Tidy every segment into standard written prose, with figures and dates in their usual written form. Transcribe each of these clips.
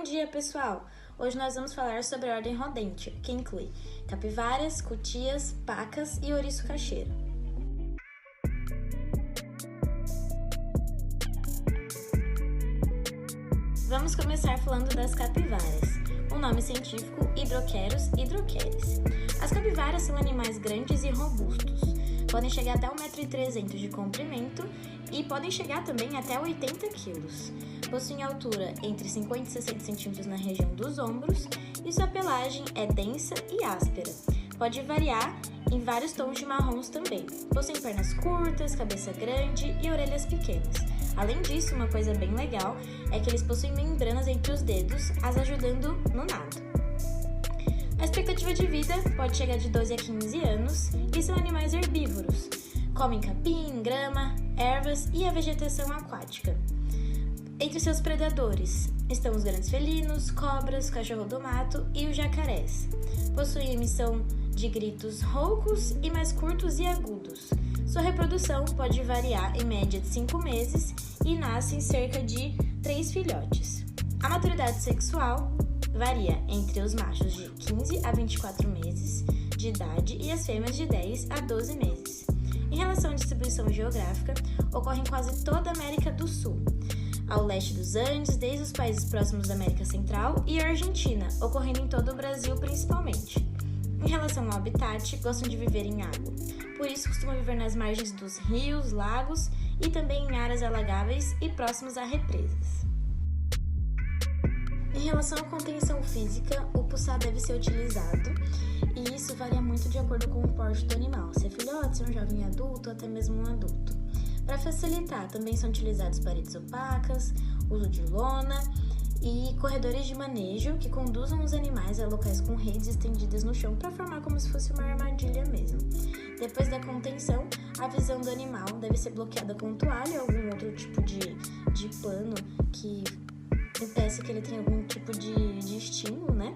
Bom dia, pessoal! Hoje nós vamos falar sobre a ordem Rodentia, que inclui capivaras, cutias, pacas e ouriço cacheiro. Vamos começar falando das capivaras. O nome científico, Hydrochaeros hydrochaeris. As capivaras são animais grandes e robustos. Podem chegar até 1,3 m de comprimento e podem chegar também até 80 kg. Possuem altura entre 50 e 60 cm na região dos ombros e sua pelagem é densa e áspera. Pode variar em vários tons de marrons também. Possuem pernas curtas, cabeça grande e orelhas pequenas. Além disso, uma coisa bem legal é que eles possuem membranas entre os dedos, as ajudando no nado. A expectativa de vida pode chegar de 12 a 15 anos e são animais herbívoros. Comem capim, grama, ervas e a vegetação aquática. Entre seus predadores estão os grandes felinos, cobras, cachorro do mato e os jacarés. Possuem emissão de gritos roucos e mais curtos e agudos. Sua reprodução pode variar em média de 5 meses e nascem cerca de 3 filhotes. A maturidade sexual varia entre os machos de 15 a 24 meses de idade e as fêmeas de 10 a 12 meses. Em relação à distribuição geográfica, ocorre em quase toda a América do Sul, ao leste dos Andes, desde os países próximos da América Central e a Argentina, ocorrendo em todo o Brasil principalmente. Em relação ao habitat, gostam de viver em água, por isso costumam viver nas margens dos rios, lagos e também em áreas alagáveis e próximas a represas. Em relação à contenção física, o puçá deve ser utilizado e isso varia muito de acordo com o porte do animal, se é filhote, se é um jovem adulto ou até mesmo um adulto. Para facilitar, também são utilizados paredes opacas, uso de lona e corredores de manejo que conduzam os animais a locais com redes estendidas no chão para formar como se fosse uma armadilha mesmo. Depois da contenção, a visão do animal deve ser bloqueada com toalha ou algum outro tipo de pano que impeça que ele tenha algum tipo de estímulo, né?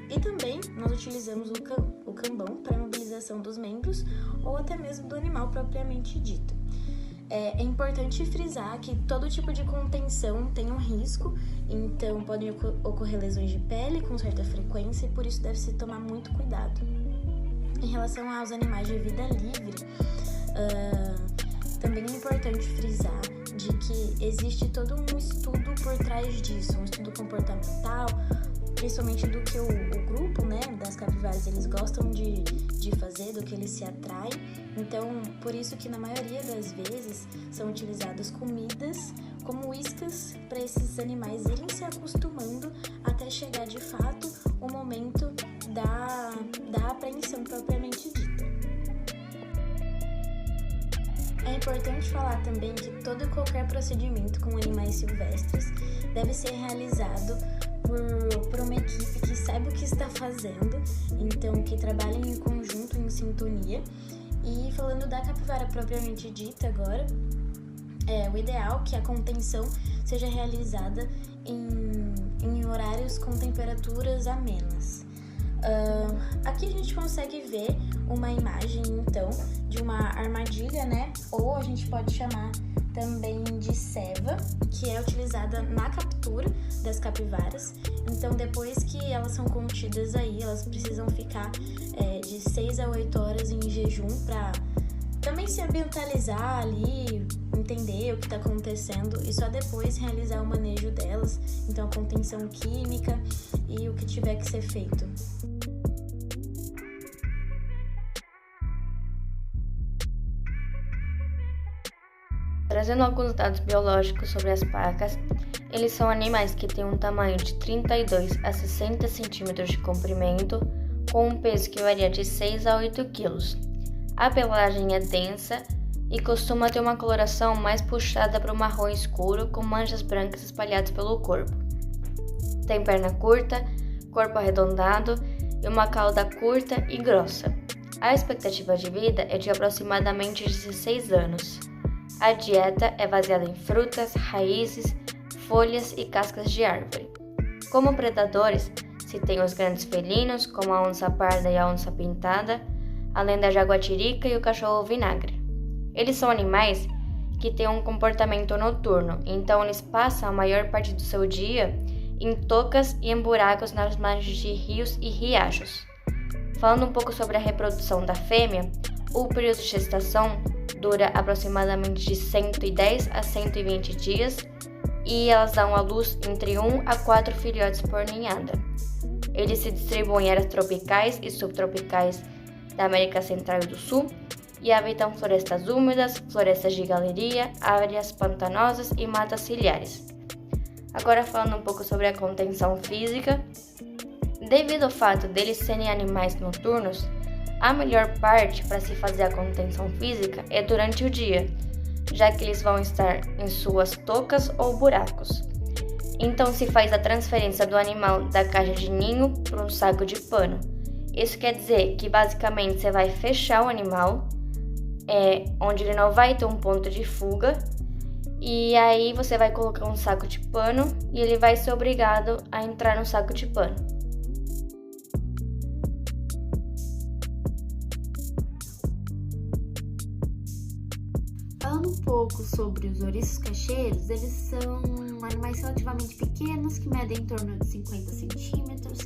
E também nós utilizamos o cambão para a mobilização dos membros ou até mesmo do animal propriamente dito. É importante frisar que todo tipo de contenção tem um risco, então podem ocorrer lesões de pele com certa frequência e por isso deve-se tomar muito cuidado. Em relação aos animais de vida livre, também é importante frisar de que existe todo um estudo por trás disso, um estudo comportamental, principalmente do que o grupo, né, das capivaras, eles gostam de fazer, do que eles se atraem. Então, por isso que na maioria das vezes são utilizadas comidas como iscas para esses animais irem se acostumando até chegar de fato o momento da apreensão propriamente dita. É importante falar também que todo e qualquer procedimento com animais silvestres deve ser realizado por uma equipe que saiba o que está fazendo, então que trabalhem em conjunto, em sintonia. E falando da capivara propriamente dita agora, o ideal é que a contenção seja realizada em horários com temperaturas amenas. Aqui a gente consegue ver uma imagem, então, de uma armadilha, né? Ou a gente pode chamar também de ceva, que é utilizada na captura das capivaras. Então, depois que elas são contidas aí, elas precisam ficar de 6 a 8 horas em jejum para também se ambientalizar ali, entender o que está acontecendo e só depois realizar o manejo delas, então a contenção química e o que tiver que ser feito. Trazendo alguns dados biológicos sobre as pacas, eles são animais que têm um tamanho de 32 a 60 cm de comprimento, com um peso que varia de 6 a 8 kg. A pelagem é densa e costuma ter uma coloração mais puxada para o marrom escuro, com manchas brancas espalhadas pelo corpo. Tem perna curta, corpo arredondado e uma cauda curta e grossa. A expectativa de vida é de aproximadamente 16 anos. A dieta é baseada em frutas, raízes, folhas e cascas de árvore. Como predadores, se tem os grandes felinos, como a onça parda e a onça pintada, além da jaguatirica e o cachorro vinagre. Eles são animais que têm um comportamento noturno, então eles passam a maior parte do seu dia em tocas e em buracos nas margens de rios e riachos. Falando um pouco sobre a reprodução da fêmea, o período de gestação dura aproximadamente de 110 a 120 dias e elas dão à luz entre 1 a 4 filhotes por ninhada. Eles se distribuem em áreas tropicais e subtropicais da América Central e do Sul e habitam florestas úmidas, florestas de galeria, áreas pantanosas e matas ciliares. Agora falando um pouco sobre a contenção física, devido ao fato deles serem animais noturnos, a melhor parte para se fazer a contenção física é durante o dia, já que eles vão estar em suas tocas ou buracos. Então se faz a transferência do animal da caixa de ninho para um saco de pano. Isso quer dizer que basicamente você vai fechar o animal, onde ele não vai ter um ponto de fuga, e aí você vai colocar um saco de pano e ele vai ser obrigado a entrar no saco de pano. Falando um pouco sobre os ouriços caixeiros, eles são animais relativamente pequenos que medem em torno de 50 centímetros,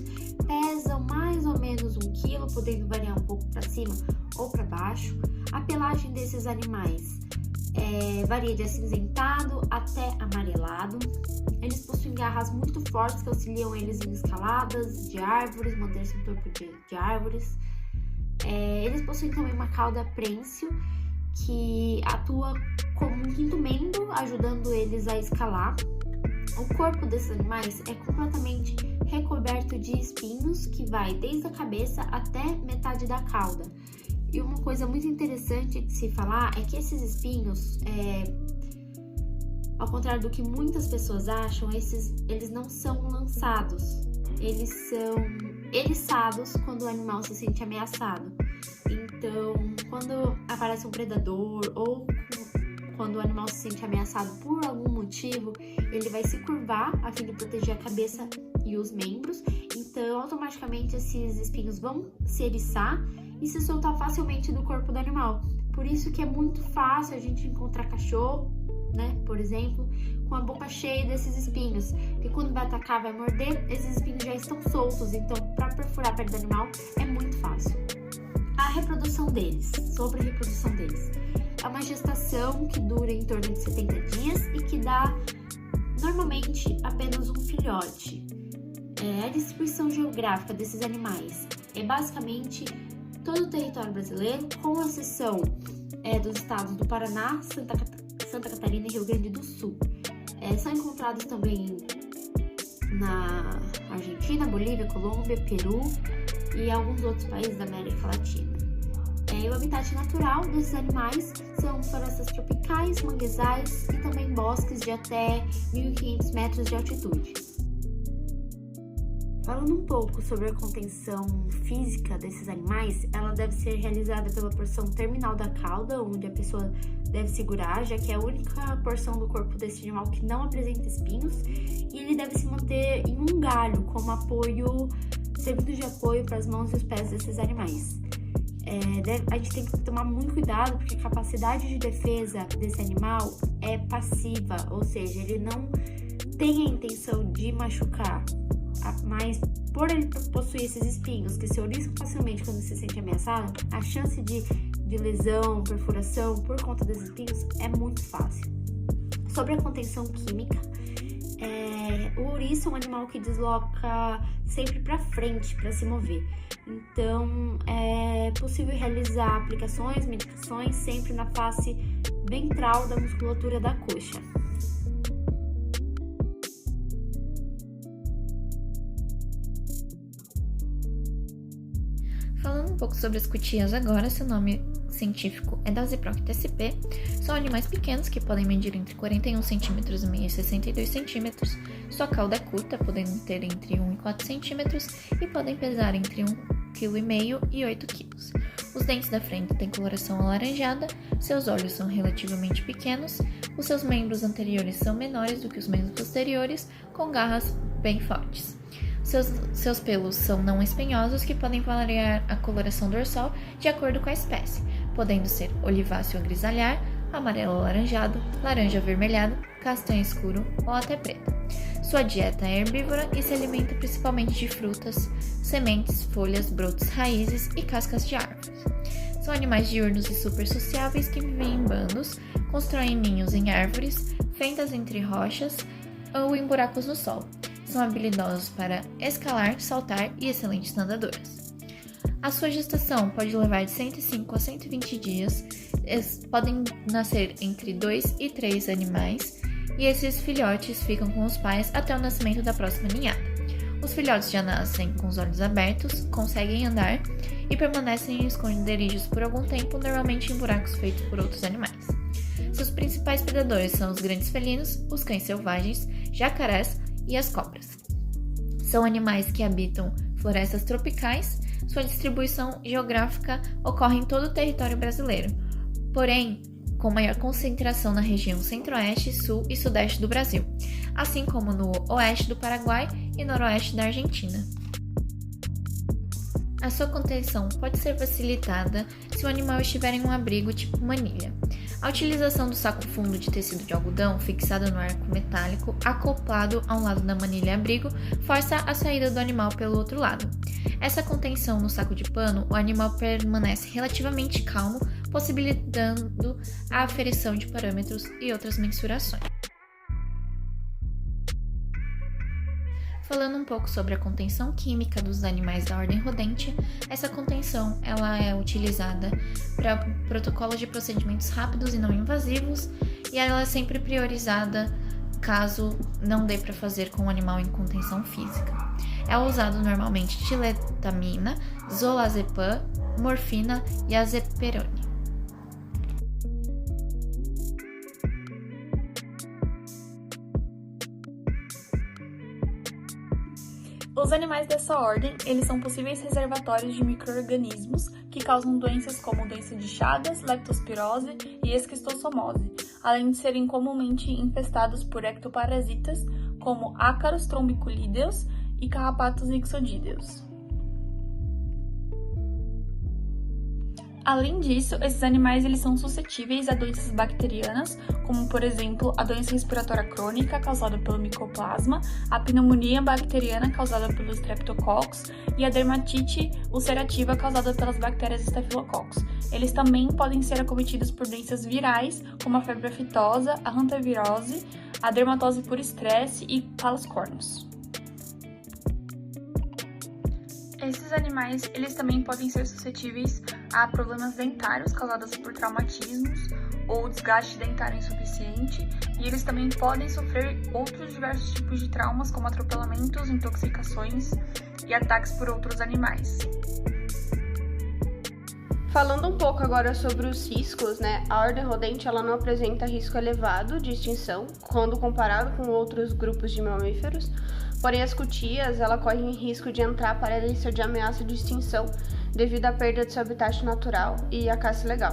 pesam mais ou menos 1 quilo, podendo variar um pouco para cima ou para baixo. A pelagem desses animais varia de acinzentado até amarelado. Eles possuem garras muito fortes que auxiliam eles em escaladas de árvores, manter-se no topo de árvores. Eles possuem também uma cauda prênsil que atua como um quinto membro, ajudando eles a escalar. O corpo desses animais é completamente recoberto de espinhos, que vai desde a cabeça até metade da cauda. E uma coisa muito interessante de se falar é que esses espinhos, ao contrário do que muitas pessoas acham, eles não são lançados, eles são eriçados quando o animal se sente ameaçado. Então, quando aparece um predador ou quando o animal se sente ameaçado por algum motivo, ele vai se curvar a fim de proteger a cabeça e os membros. Então, automaticamente esses espinhos vão se eriçar e se soltar facilmente do corpo do animal. Por isso que é muito fácil a gente encontrar cachorro, né, por exemplo, com a boca cheia desses espinhos, porque quando vai atacar, vai morder, esses espinhos já estão soltos, então para perfurar a pele do animal é muito fácil. A reprodução deles, sobre a reprodução deles, é uma gestação que dura em torno de 70 dias e que dá normalmente apenas um filhote. A distribuição geográfica desses animais é basicamente todo o território brasileiro, com exceção dos estados do Paraná, Santa Catarina e Rio Grande do Sul. São encontrados também na Argentina, Bolívia, Colômbia, Peru e alguns outros países da América Latina. O habitat natural desses animais são florestas tropicais, manguezais e também bosques de até 1.500 metros de altitude. Falando um pouco sobre a contenção física desses animais, ela deve ser realizada pela porção terminal da cauda, onde a pessoa deve segurar, já que é a única porção do corpo desse animal que não apresenta espinhos, e ele deve se manter em um galho como apoio, servindo de apoio para as mãos e os pés desses animais. A gente tem que tomar muito cuidado, porque a capacidade de defesa desse animal é passiva, ou seja, ele não tem a intenção de machucar, mas por ele possuir esses espinhos que se ouriçam facilmente quando se sente ameaçado, a chance de lesão, perfuração por conta desses espinhos é muito fácil. Sobre a contenção química, o ouriço é um animal que desloca sempre para frente para se mover. Então, é possível realizar aplicações, medicações sempre na face ventral da musculatura da coxa. Falando um pouco sobre as cutias agora, seu nome científico é Dasyprocta sp. São animais pequenos que podem medir entre 41 cm e meio e 62 cm. Sua cauda é curta, podendo ter entre 1 e 4 cm e podem pesar entre 1,5 kg e 8 kg. Os dentes da frente têm coloração alaranjada, seus olhos são relativamente pequenos, os seus membros anteriores são menores do que os membros posteriores, com garras bem fortes. Seus pelos são não espinhosos, que podem variar a coloração dorsal de acordo com a espécie, podendo ser oliváceo a grisalhar, amarelo alaranjado, laranja avermelhado, castanho escuro ou até preto. Sua dieta é herbívora e se alimenta principalmente de frutas, sementes, folhas, brotos, raízes e cascas de árvores. São animais diurnos e super sociáveis que vivem em bandos, constroem ninhos em árvores, fendas entre rochas ou em buracos no solo. São habilidosos para escalar, saltar e excelentes nadadoras. A sua gestação pode levar de 105 a 120 dias, podem nascer entre 2 e 3 animais, e esses filhotes ficam com os pais até o nascimento da próxima ninhada. Os filhotes já nascem com os olhos abertos, conseguem andar e permanecem em esconderijos por algum tempo, normalmente em buracos feitos por outros animais. Seus principais predadores são os grandes felinos, os cães selvagens, jacarés e as cobras. São animais que habitam florestas tropicais. Sua distribuição geográfica ocorre em todo o território brasileiro, porém com maior concentração na região centro-oeste, sul e sudeste do Brasil, assim como no oeste do Paraguai e noroeste da Argentina. A sua contenção pode ser facilitada se o animal estiver em um abrigo tipo manilha. A utilização do saco fundo de tecido de algodão fixado no arco metálico acoplado a um lado da manilha abrigo força a saída do animal pelo outro lado. Essa contenção no saco de pano, o animal permanece relativamente calmo, possibilitando a aferição de parâmetros e outras mensurações. Falando um pouco sobre a contenção química dos animais da ordem rodente, essa contenção ela é utilizada para protocolos de procedimentos rápidos e não invasivos, e ela é sempre priorizada caso não dê para fazer com o animal em contenção física. É usado normalmente tiletamina, zolazepam, morfina e azeperone. Os animais dessa ordem, eles são possíveis reservatórios de micro-organismos que causam doenças como doença de Chagas, leptospirose e esquistossomose, além de serem comumente infestados por ectoparasitas como ácaros trombiculídeos e carrapatos ixodídeos. Além disso, esses animais eles são suscetíveis a doenças bacterianas, como por exemplo a doença respiratória crônica causada pelo micoplasma, a pneumonia bacteriana causada pelos streptococcus e a dermatite ulcerativa causada pelas bactérias Staphylococcus. Eles também podem ser acometidos por doenças virais, como a febre aftosa, a hantavirose, a dermatose por estresse e palascornos. Esses animais, eles também podem ser suscetíveis a problemas dentários causados por traumatismos ou desgaste dentário insuficiente, e eles também podem sofrer outros diversos tipos de traumas, como atropelamentos, intoxicações e ataques por outros animais. Falando um pouco agora sobre os riscos, a ordem rodente ela não apresenta risco elevado de extinção quando comparado com outros grupos de mamíferos, porém as cutias ela correm risco de entrar para a lista de ameaça de extinção devido à perda de seu habitat natural e à caça ilegal.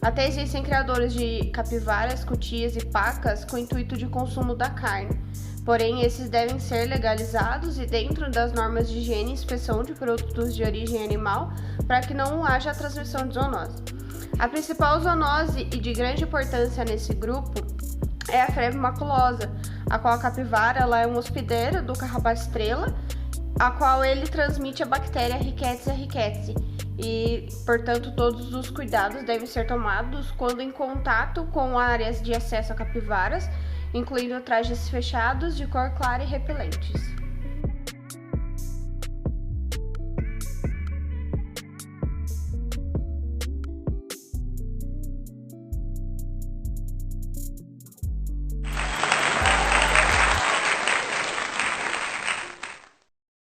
Até existem criadores de capivaras, cutias e pacas com o intuito de consumo da carne, porém esses devem ser legalizados e dentro das normas de higiene e inspeção de produtos de origem animal para que não haja transmissão de zoonose. A principal zoonose e de grande importância nesse grupo é a febre maculosa, a qual a capivara ela é um hospedeiro do carrapato estrela, a qual ele transmite a bactéria Rickettsia rickettsii e, portanto, todos os cuidados devem ser tomados quando em contato com áreas de acesso a capivaras, incluindo trajes fechados de cor clara e repelentes.